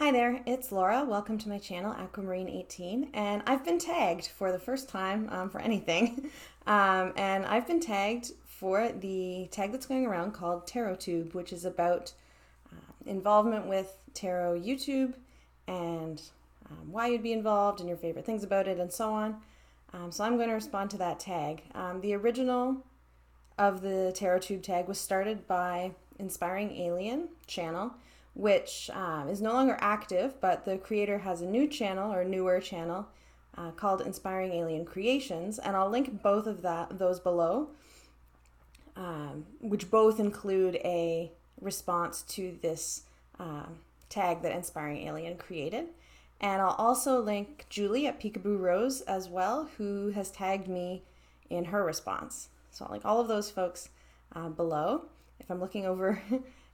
Hi there, it's Laura. Welcome to my channel, Aquamarine18, and I've been tagged for the first time for anything. And I've been tagged for the tag that's going around called TarotTube, which is about involvement with tarot YouTube and why you'd be involved and your favorite things about it and so on. So I'm going to respond to that tag. The original of the TarotTube tag was started by Inspiring Alien channel, which is no longer active, but the creator has a new channel or newer channel called Inspiring Alien Creations, and I'll link both of those below, which both include a response to this tag that Inspiring Alien created. And I'll also link Julie at Peekaboorose as well, who has tagged me in her response. So I'll link all of those folks below. If I'm looking over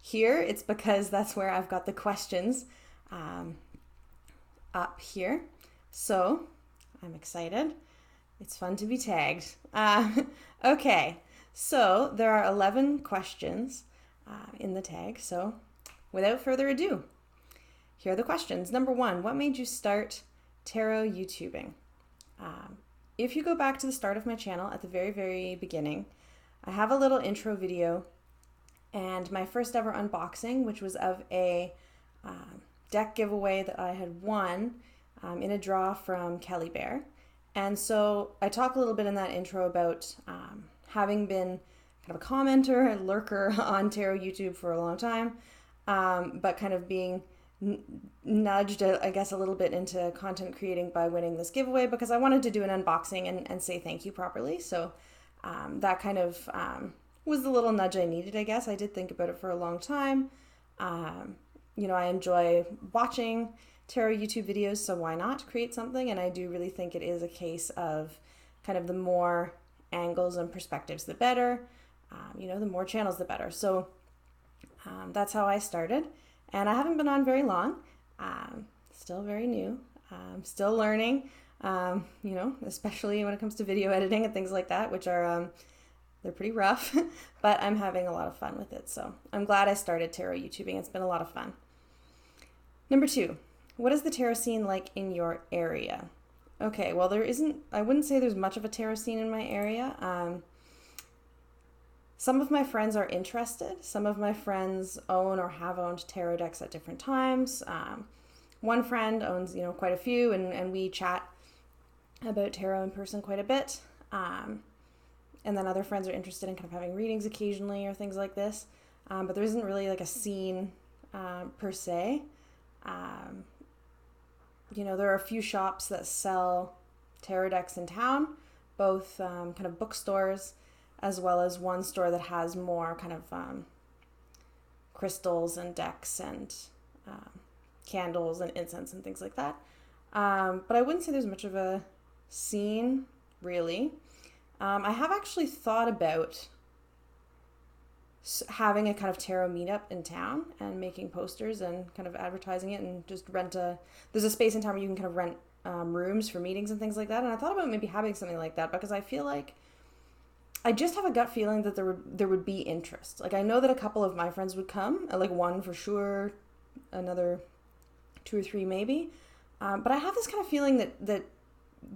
here, it's because that's where I've got the questions up here. So I'm excited. It's fun to be tagged. Okay, so there are 11 questions in the tag. So without further ado, here are the questions. Number 1, what made you start tarot YouTubing? If you go back to the start of my channel at the very, very beginning, I have a little intro video and my first ever unboxing, which was of a deck giveaway that I had won in a draw from Kelly Bear. And so I talk a little bit in that intro about having been kind of a commenter and lurker on tarot YouTube for a long time, but kind of being nudged, I guess, a little bit into content creating by winning this giveaway because I wanted to do an unboxing and say thank you properly. So that kind of was the little nudge I needed, I guess. I did think about it for a long time. You know, I enjoy watching tarot YouTube videos, so why not create something? And I do really think it is a case of kind of the more angles and perspectives, the better. You know, the more channels, the better. So that's how I started. And I haven't been on very long. Still very new. Still learning, you know, especially when it comes to video editing and things like that, which are... they're pretty rough, but I'm having a lot of fun with it. So I'm glad I started tarot YouTubing. It's been a lot of fun. Number 2, what is the tarot scene like in your area? Okay, well, I wouldn't say there's much of a tarot scene in my area. Some of my friends are interested. Some of my friends own or have owned tarot decks at different times. One friend owns, you know, quite a few, and we chat about tarot in person quite a bit. And then other friends are interested in kind of having readings occasionally or things like this. But there isn't really like a scene per se. You know, there are a few shops that sell tarot decks in town, both kind of bookstores, as well as one store that has more kind of crystals and decks and candles and incense and things like that. But I wouldn't say there's much of a scene, really. I have actually thought about having a kind of tarot meetup in town and making posters and kind of advertising it and just there's a space in town where you can kind of rent rooms for meetings and things like that. And I thought about maybe having something like that because I feel like I just have a gut feeling that there would be interest. Like I know that a couple of my friends would come, like one for sure, another 2 or 3 maybe. But I have this kind of feeling that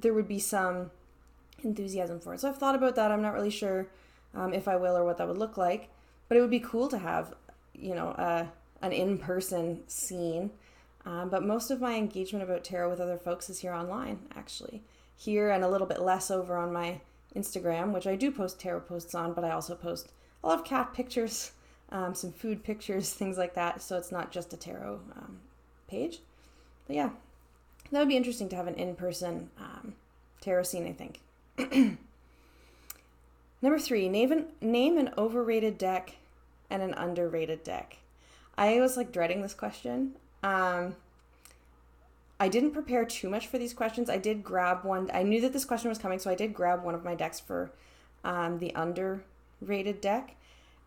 there would be some enthusiasm for it. So I've thought about that. I'm not really sure if I will or what that would look like, but it would be cool to have, you know, an in-person scene. But most of my engagement about tarot with other folks is here online, actually. Here and a little bit less over on my Instagram, which I do post tarot posts on, but I also post a lot of cat pictures, some food pictures, things like that. So it's not just a tarot page. But yeah, that would be interesting to have an in-person tarot scene, I think. Number 3, name an overrated deck and an underrated deck. I was like dreading this question. I didn't prepare too much for these questions. I did grab one. I knew that this question was coming, so I did grab one of my decks for the underrated deck.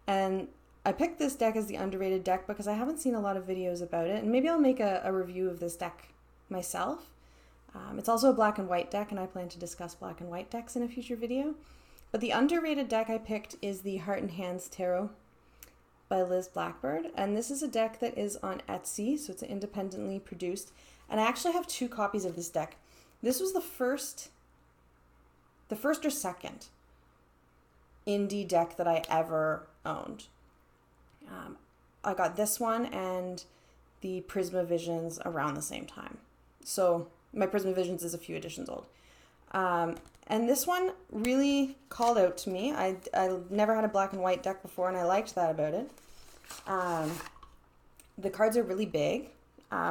And I picked this deck as the underrated deck because I haven't seen a lot of videos about it. And maybe I'll make a review of this deck myself. It's also a black and white deck, and I plan to discuss black and white decks in a future video. But the underrated deck I picked is the Heart and Hands Tarot by Liz Blackbird. And this is a deck that is on Etsy, so it's independently produced. And I actually have 2 copies of this deck. This was the first or second indie deck that I ever owned. I got this one and the Prisma Visions around the same time. So my Prisma Visions is a few editions old. And this one really called out to me. I never had a black and white deck before, and I liked that about it. The cards are really big,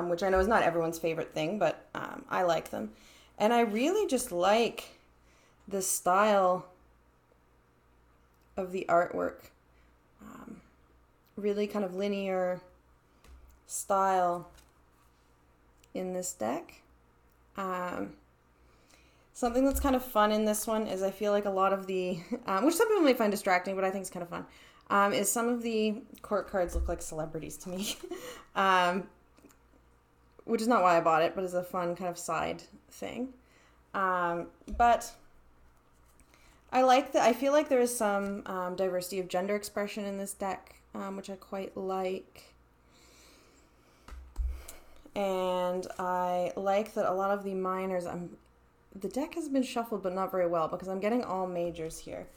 which I know is not everyone's favorite thing, but I like them. And I really just like the style of the artwork. Really kind of linear style in this deck. Something that's kind of fun in this one is I feel like a lot of the, which some people may find distracting, but I think is kind of fun, is some of the court cards look like celebrities to me, which is not why I bought it, but is a fun kind of side thing. But I feel like there is some diversity of gender expression in this deck, which I quite like. And I like that a lot of the minors, the deck has been shuffled, but not very well, because I'm getting all majors here.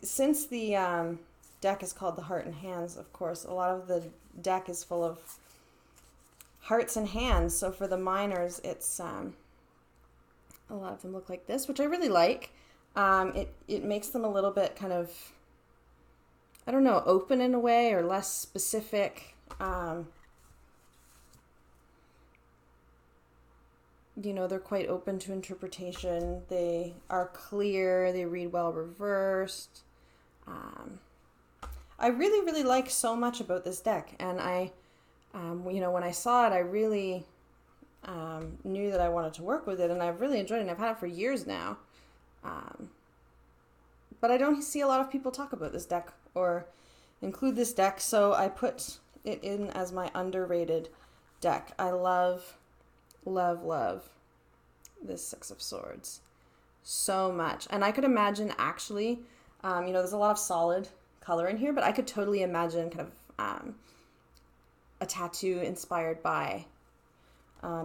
Since the deck is called the Heart and Hands, of course, a lot of the deck is full of hearts and hands. So for the minors, it's a lot of them look like this, which I really like. It makes them a little bit kind of, I don't know, open in a way, or less specific. You know, they're quite open to interpretation. They are clear. They read well reversed. I really, really like so much about this deck. And I, you know, when I saw it, I really knew that I wanted to work with it. And I've really enjoyed it. And I've had it for years now. But I don't see a lot of people talk about this deck or include this deck. So I put it in as my underrated deck. I love this Six of Swords so much. And I could imagine actually, you know, there's a lot of solid color in here, but I could totally imagine kind of a tattoo inspired by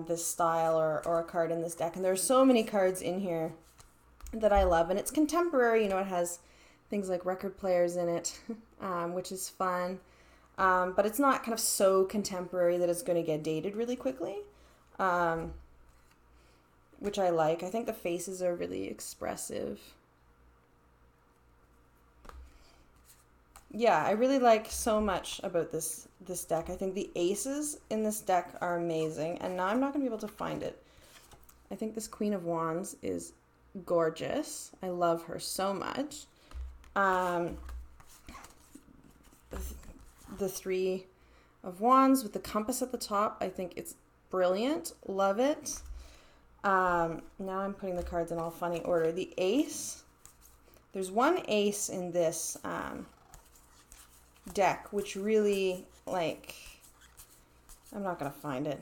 this style or a card in this deck. And there's so many cards in here that I love. And it's contemporary, you know, it has things like record players in it, which is fun. But it's not kind of so contemporary that it's going to get dated really quickly. Which I like. I think the faces are really expressive. Yeah, I really like so much about this deck. I think the aces in this deck are amazing, and now I'm not going to be able to find it. I think this Queen of Wands is gorgeous. I love her so much. The Three of Wands with the compass at the top, I think it's brilliant. Love it. Now I'm putting the cards in all funny order. The ace, there's one ace in this deck, which really, like, I'm not going to find it.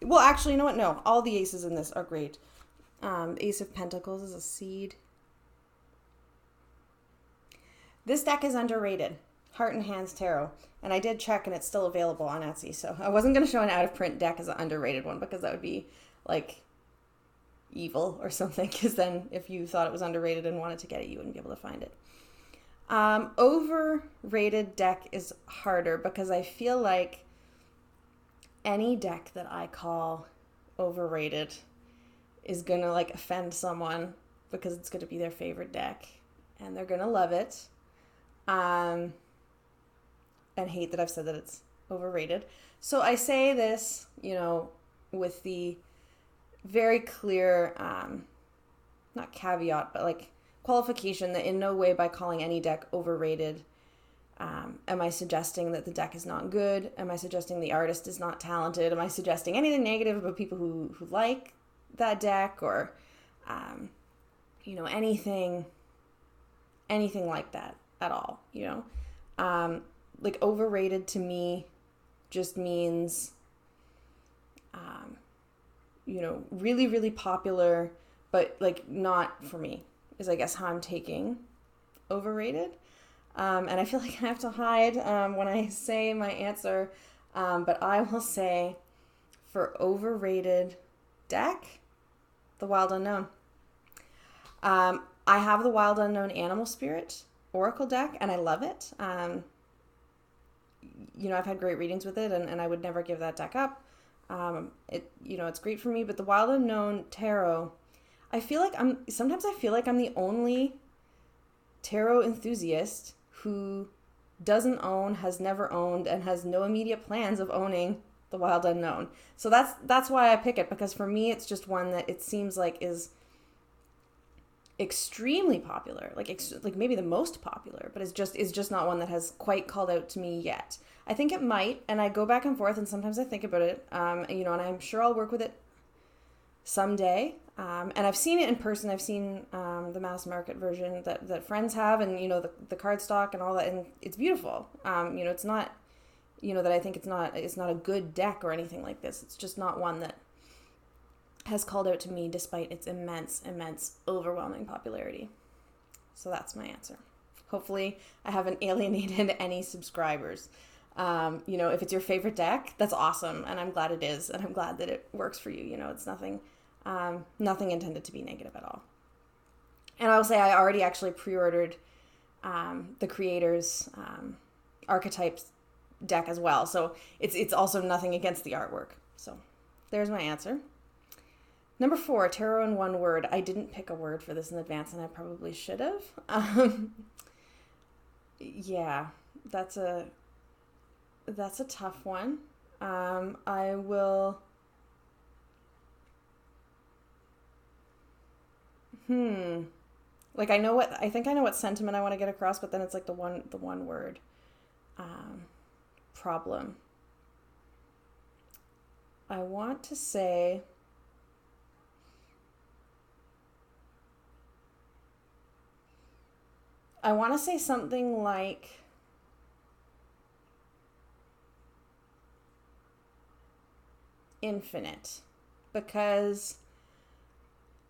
Well, actually, you know what? No, all the aces in this are great. The Ace of Pentacles is a seed. This deck is underrated. Heart and Hands Tarot. And I did check, and it's still available on Etsy. So I wasn't going to show an out-of-print deck as an underrated one, because that would be, like, evil or something. Because then if you thought it was underrated and wanted to get it, you wouldn't be able to find it. Overrated deck is harder, because I feel like any deck that I call overrated is going to, like, offend someone, because it's going to be their favorite deck. And they're going to love it. And hate that I've said that it's overrated. So I say this, you know, with the very clear, not caveat, but like qualification that in no way by calling any deck overrated am I suggesting that the deck is not good. Am I suggesting the artist is not talented? Am I suggesting anything negative about people who like that deck, or, you know, anything like that at all, you know? Like, overrated to me just means, you know, really, really popular, but, like, not for me, is I guess how I'm taking overrated. And I feel like I have to hide when I say my answer, but I will say for overrated deck, the Wild Unknown. I have the Wild Unknown Animal Spirit Oracle deck, and I love it. I've had great readings with it, and I would never give that deck up. It's great for me, but the Wild Unknown Tarot, I feel like I'm the only tarot enthusiast who doesn't own, has never owned, and has no immediate plans of owning the Wild Unknown. So that's why I pick it, because for me it's just one that it seems like is extremely popular, like maybe the most popular, but is just not one that has quite called out to me yet. I think it might, and I go back and forth, and sometimes I think about it, and I'm sure I'll work with it someday. And I've seen it in person. I've seen the mass market version that friends have, and the cardstock and all that, and it's beautiful. It's not, that I think it's not a good deck or anything like this. It's just not one that has called out to me despite its immense, overwhelming popularity. So that's my answer. Hopefully I haven't alienated any subscribers. If it's your favorite deck, that's awesome, and I'm glad it is, and I'm glad that it works for you. It's nothing intended to be negative at all. And I will say I already actually pre-ordered the creator's archetypes deck as well, so it's also nothing against the artwork. So there's my answer. Number 4, tarot in one word. I didn't pick a word for this in advance, and I probably should have. Yeah, that's a tough one. I will. Like I think I know what sentiment I want to get across, but then it's like the one word problem. I want to say something like infinite, because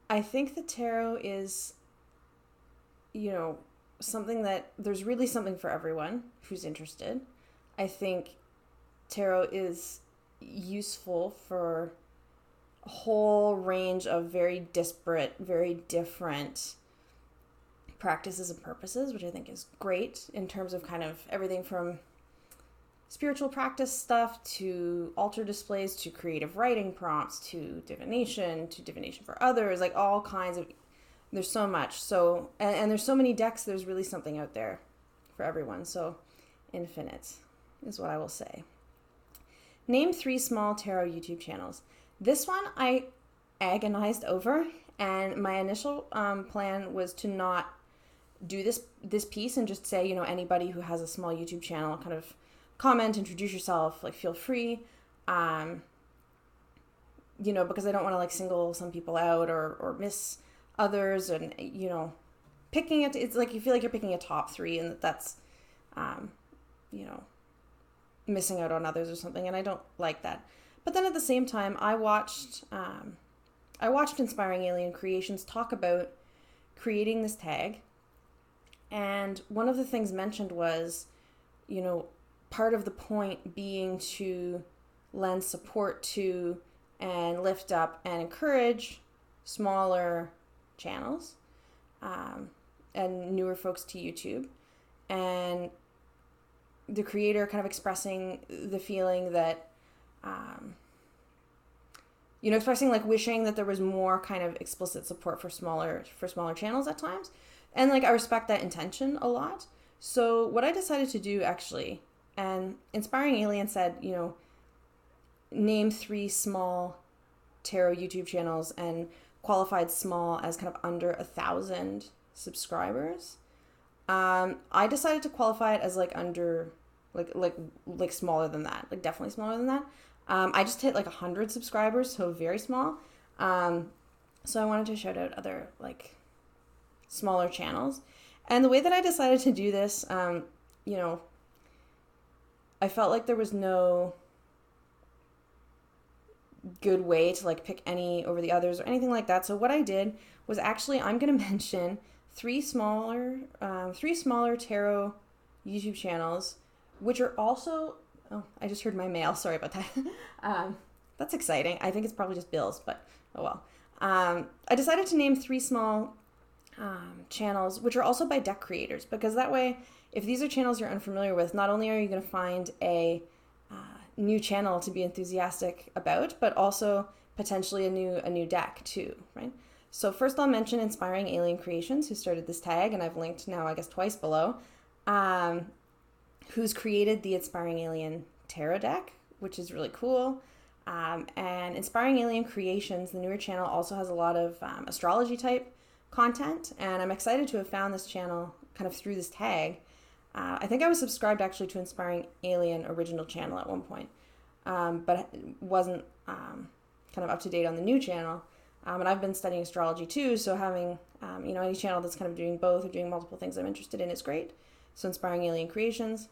I think the tarot is, something that there's really something for everyone who's interested. I think tarot is useful for a whole range of very disparate, very different practices and purposes, which I think is great in terms of kind of everything from spiritual practice stuff to altar displays to creative writing prompts to divination for others, like all kinds of, there's so much. So, and there's so many decks, there's really something out there for everyone. So infinite is what I will say. Name 3 small tarot YouTube channels. This one I agonized over, and my initial plan was to not do this piece and just say, anybody who has a small YouTube channel, kind of comment, introduce yourself, like feel free, because I don't want to like single some people out or miss others, and picking it, it's like you feel like you're picking a top 3, and that's missing out on others or something, and I don't like that. But then at the same time, I watched Inspiring Alien Creations talk about creating this tag, and one of the things mentioned was, part of the point being to lend support to and lift up and encourage smaller channels and newer folks to YouTube, and the creator kind of expressing the feeling that expressing like wishing that there was more kind of explicit support for smaller channels at times, and like I respect that intention a lot. So what I decided to do actually, and Inspiring Alien said, name 3 small tarot YouTube channels, and qualified small as kind of under 1,000 subscribers. I decided to qualify it as like under, like smaller than that, like definitely smaller than that. I just hit like 100 subscribers, so very small. So I wanted to shout out other like smaller channels. And the way that I decided to do this, I felt like there was no good way to like pick any over the others or anything like that. So what I did was actually, I'm going to mention 3 smaller tarot YouTube channels, which are also, oh, I just heard my mail. Sorry about that. That's exciting. I think it's probably just bills, but oh well. I decided to name 3 small channels, which are also by deck creators, because that way, if these are channels you're unfamiliar with, not only are you going to find a new channel to be enthusiastic about, but also potentially a new deck too, right? So first I'll mention Inspiring Alien Creations, who started this tag, and I've linked now, I guess, twice below, who's created the Inspiring Alien Tarot deck, which is really cool. And Inspiring Alien Creations, the newer channel, also has a lot of astrology type content, and I'm excited to have found this channel kind of through this tag. I think I was subscribed actually to Inspiring Alien original channel at one point, but wasn't kind of up to date on the new channel. And I've been studying astrology too, so having any channel that's kind of doing both or doing multiple things I'm interested in is great. So Inspiring Alien Creations.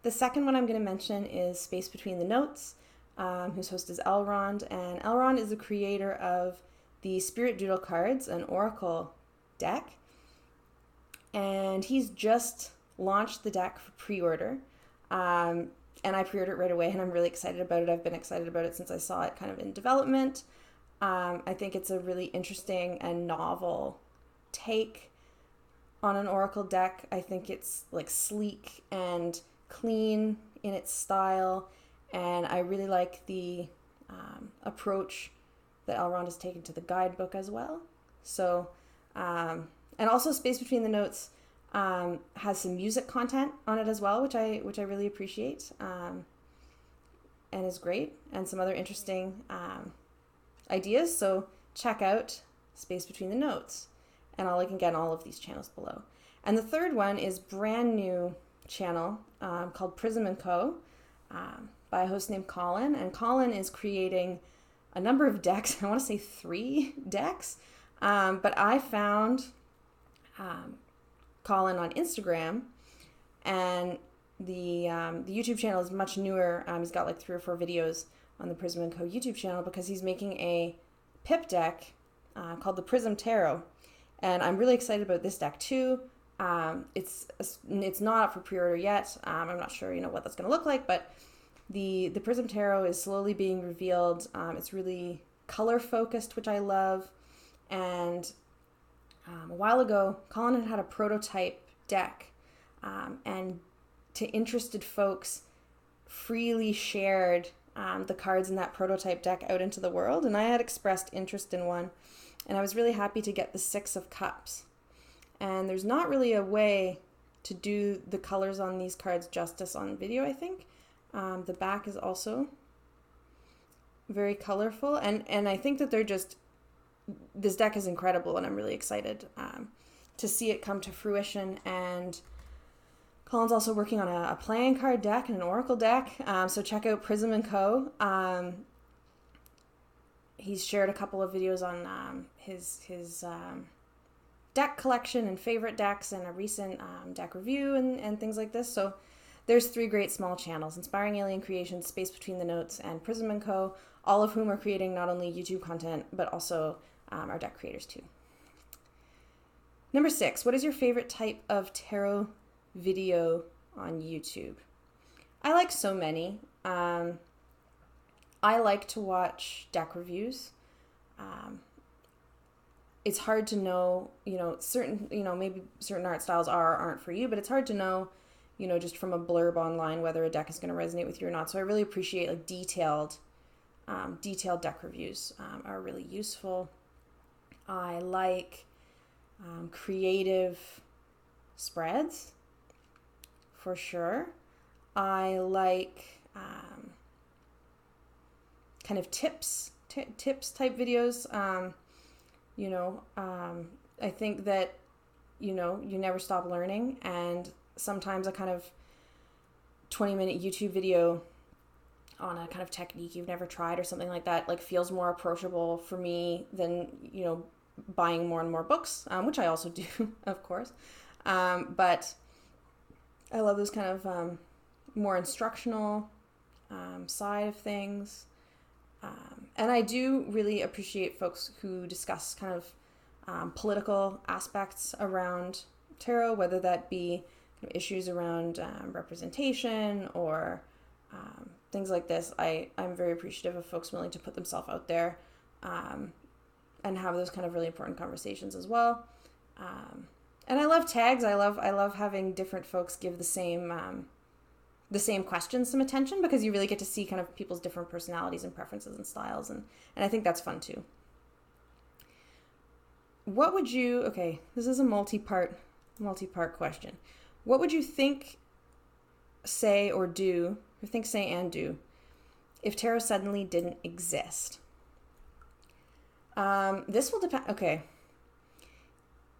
The second one I'm going to mention is Space Between the Notes, whose host is Elrond, and Elrond is the creator of the Spirit Doodle cards, an oracle deck, and he's just launched the deck for pre-order, and I pre-ordered it right away, and I'm really excited about it. I've been excited about it since I saw it kind of in development. I think it's a really interesting and novel take on an oracle deck. I think it's like sleek and clean in its style, and I really like the approach that Elrond has taken to the guidebook as well. So, and also Space Between the Notes has some music content on it as well, which I really appreciate, and is great, and some other interesting ideas. So check out Space Between the Notes, and I'll link again all of these channels below. And the third one is brand new channel called Prism & Co. By a host named Colin, and Colin is creating a number of decks. I want to say 3 decks, but I found Colin on Instagram, and the YouTube channel is much newer. He's got like 3 or 4 videos on the Prism & Co. YouTube channel, because he's making a pip deck called the Prism Tarot, and I'm really excited about this deck too. It's not up for pre-order yet. I'm not sure what that's going to look like, but the Prism Tarot is slowly being revealed. It's really color focused, which I love, and a while ago, Colin had a prototype deck, and to interested folks freely shared the cards in that prototype deck out into the world, and I had expressed interest in one, and I was really happy to get the 6 of Cups. And there's not really a way to do the colors on these cards justice on video, I think. The back is also very colorful, and I think that this deck is incredible, and I'm really excited to see it come to fruition. And Colin's also working on a playing card deck and an oracle deck, so check out Prism & Co. He's shared a couple of videos on his deck collection and favorite decks, and a recent deck review and things like this. So there's 3 great small channels: Inspiring Alien Creations, Space Between the Notes, and Prism & Co., all of whom are creating not only YouTube content, but also are deck creators too. Number 6, what is your favorite type of tarot video on YouTube? I like so many. I like to watch deck reviews. It's hard to know, certain, maybe certain art styles are or aren't for you, but it's hard to know, just from a blurb online whether a deck is going to resonate with you or not. So I really appreciate like detailed deck reviews are really useful. I like creative spreads, for sure. I like kind of tips type videos. I think that, you never stop learning, and sometimes a kind of 20-minute YouTube video on a kind of technique you've never tried or something like that, like, feels more approachable for me than, buying more and more books, which I also do, of course. But I love those kind of more instructional side of things. And I do really appreciate folks who discuss kind of political aspects around tarot, whether that be issues around representation or things like this, I'm very appreciative of folks willing to put themselves out there and have those kind of really important conversations as well. And I love tags. I love having different folks give the same questions some attention, because you really get to see kind of people's different personalities and preferences and styles, and I think that's fun too. What would you, okay, this is a multi-part question. What would you think, say, or do, or think, say, and do, if tarot suddenly didn't exist? This will depend, okay.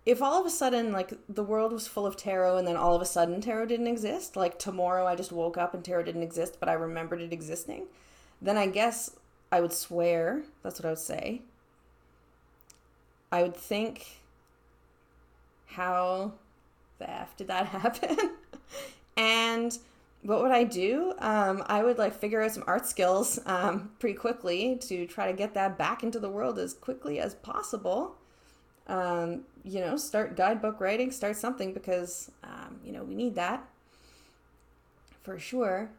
If all of a sudden, like, the world was full of tarot and then all of a sudden tarot didn't exist, like tomorrow I just woke up and tarot didn't exist, but I remembered it existing, then I guess I would swear, that's what I would say. I would think, how the F did that happen? And what would I do? I would like figure out some art skills pretty quickly to try to get that back into the world as quickly as possible. Start guidebook writing, start something, because, we need that for sure.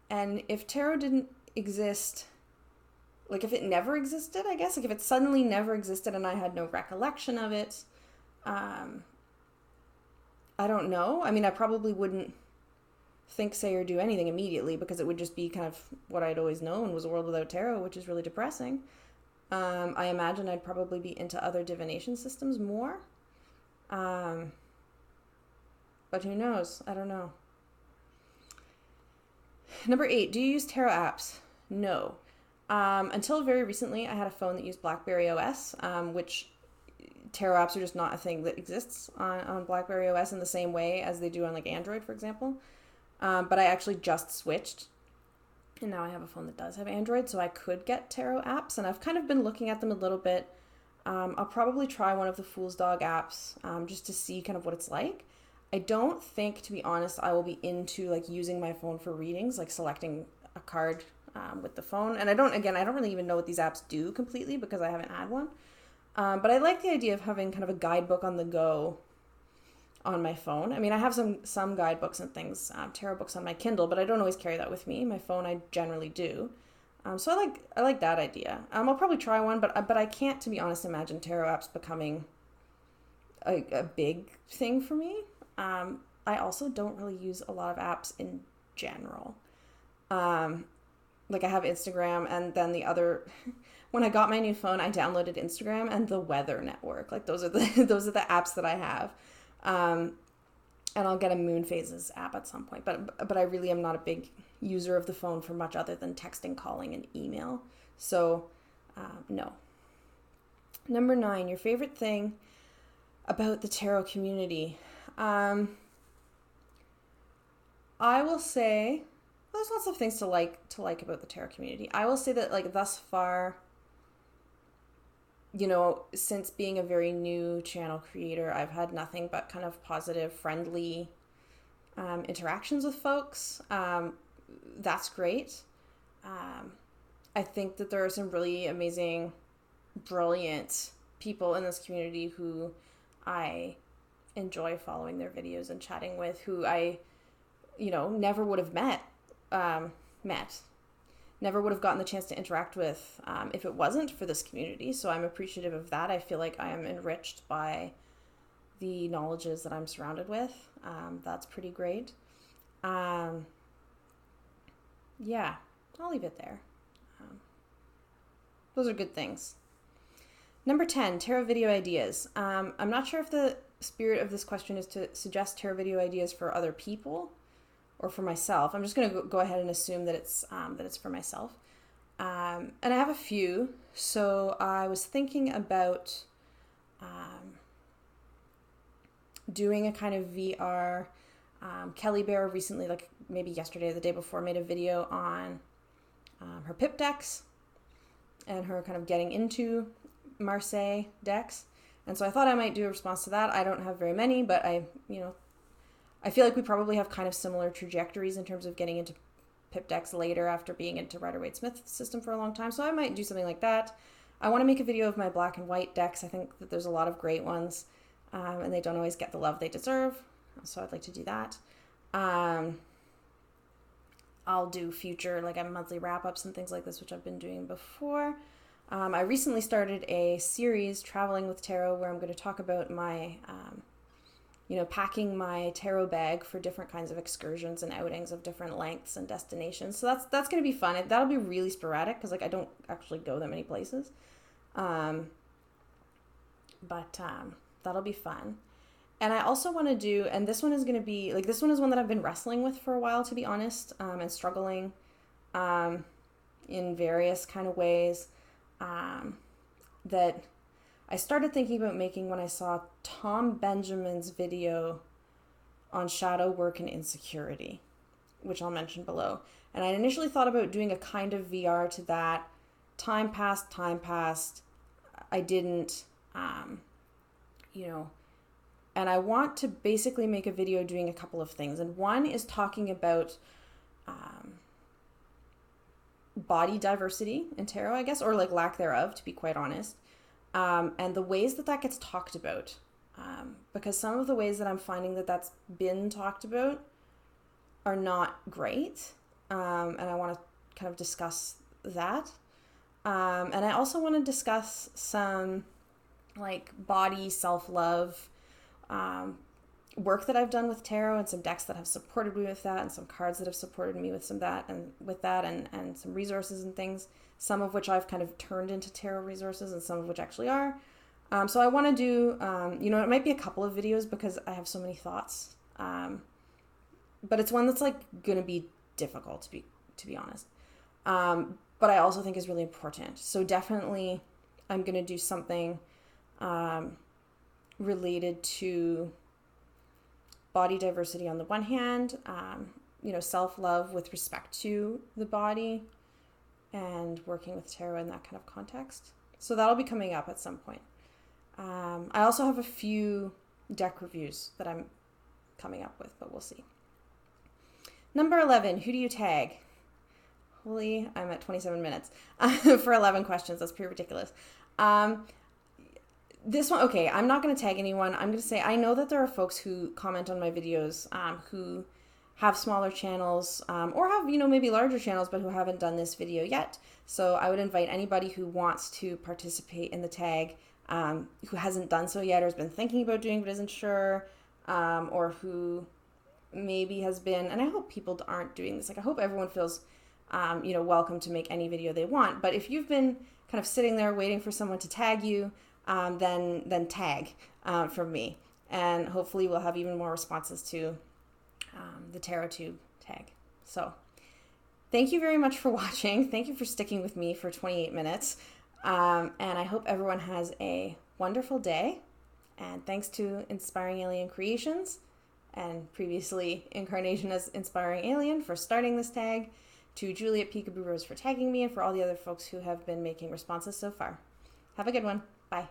And if tarot didn't exist, like if it never existed, I guess, like if it suddenly never existed and I had no recollection of it, I don't know. I mean, I probably wouldn't think, say, or do anything immediately, because it would just be kind of what I'd always known was a world without tarot, which is really depressing. I imagine I'd probably be into other divination systems more. But who knows? I don't know. Number 8, do you use tarot apps? No. Until very recently, I had a phone that used BlackBerry OS, which tarot apps are just not a thing that exists on BlackBerry OS in the same way as they do on like Android, for example. But I actually just switched, and now I have a phone that does have Android, so I could get tarot apps, and I've kind of been looking at them a little bit. I'll probably try one of the Fool's Dog apps just to see kind of what it's like. I don't think, to be honest, I will be into like using my phone for readings, like selecting a card with the phone. And I don't really even know what these apps do completely, because I haven't had one. But I like the idea of having kind of a guidebook on the go on my phone. I mean, I have some guidebooks and things, tarot books on my Kindle, but I don't always carry that with me. My phone, I generally do. So I like that idea. I'll probably try one, but I can't, to be honest, imagine tarot apps becoming a big thing for me. I also don't really use a lot of apps in general. Like I have Instagram, and then when I got my new phone, I downloaded Instagram and the Weather Network. Like those are the apps that I have. And I'll get a moon phases app at some point, but I really am not a big user of the phone for much other than texting, calling, and email. So, no. Number 9, your favorite thing about the tarot community. I will say, there's lots of things to like about the tarot community. I will say that, like, thus far, since being a very new channel creator, I've had nothing but kind of positive, friendly interactions with folks. That's great. I think that there are some really amazing, brilliant people in this community who I enjoy following their videos and chatting with, who I, never would have never would have gotten the chance to interact with if it wasn't for this community. So I'm appreciative of that. I feel like I am enriched by the knowledges that I'm surrounded with. That's pretty great. Yeah, I'll leave it there. Those are good things. Number 10, tarot video ideas. I'm not sure if the spirit of this question is to suggest tarot video ideas for other people or for myself. I'm just going to go ahead and assume that it's for myself. And I have a few. So I was thinking about doing a kind of VR. Kelly Bear recently, like maybe yesterday or the day before, made a video on her pip decks and her kind of getting into Marseille decks. And so I thought I might do a response to that. I don't have very many, but I feel like we probably have kind of similar trajectories in terms of getting into pip decks later after being into Rider-Waite-Smith system for a long time. So I might do something like that. I want to make a video of my black and white decks. I think that there's a lot of great ones, and they don't always get the love they deserve. So I'd like to do that. I'll do future, like, monthly wrap-ups and things like this, which I've been doing before. I recently started a series, Traveling with Tarot, where I'm going to talk about my, packing my tarot bag for different kinds of excursions and outings of different lengths and destinations. So that's going to be fun. That'll be really sporadic because, like, I don't actually go that many places. But that'll be fun. And I also want to do, and this one is going to be, like, this one is one that I've been wrestling with for a while, to be honest, and struggling in various kind of ways, that I started thinking about making when I saw Tom Benjamin's video on shadow work and insecurity, which I'll mention below. And I initially thought about doing a kind of VR to that. Time passed. I didn't, and I want to basically make a video doing a couple of things. And one is talking about body diversity in tarot, I guess, or like lack thereof, to be quite honest. And the ways that gets talked about. Because some of the ways that I'm finding that that's been talked about are not great. And I want to kind of discuss that. And I also want to discuss some like body self-love work that I've done with tarot, and some decks that have supported me with that, and some cards that have supported me with and some resources and things, some of which I've kind of turned into tarot resources and some of which actually are. So I want to do, it might be a couple of videos because I have so many thoughts. But it's one that's like going to be difficult to be honest. But I also think is really important. So definitely I'm going to do something related to body diversity on the one hand, self-love with respect to the body, and working with tarot in that kind of context. So that'll be coming up at some point. I also have a few deck reviews that I'm coming up with, but we'll see. Number 11, who do you tag? Holy, I'm at 27 minutes for 11 questions. That's pretty ridiculous. This one, okay, I'm not going to tag anyone. I'm going to say I know that there are folks who comment on my videos who have smaller channels or have, maybe larger channels, but who haven't done this video yet. So I would invite anybody who wants to participate in the tag, who hasn't done so yet or has been thinking about doing but isn't sure, or who maybe has been, and I hope people aren't doing this. Like, I hope everyone feels, welcome to make any video they want. But if you've been kind of sitting there waiting for someone to tag you, then tag from me. And hopefully we'll have even more responses to the TarotTube tag. So thank you very much for watching. Thank you for sticking with me for 28 minutes. And I hope everyone has a wonderful day. And thanks to Inspiring Alien Creations and previously Incarnation as Inspiring Alien for starting this tag, to Julie at Peekaboorose for tagging me, and for all the other folks who have been making responses so far. Have a good one. Bye.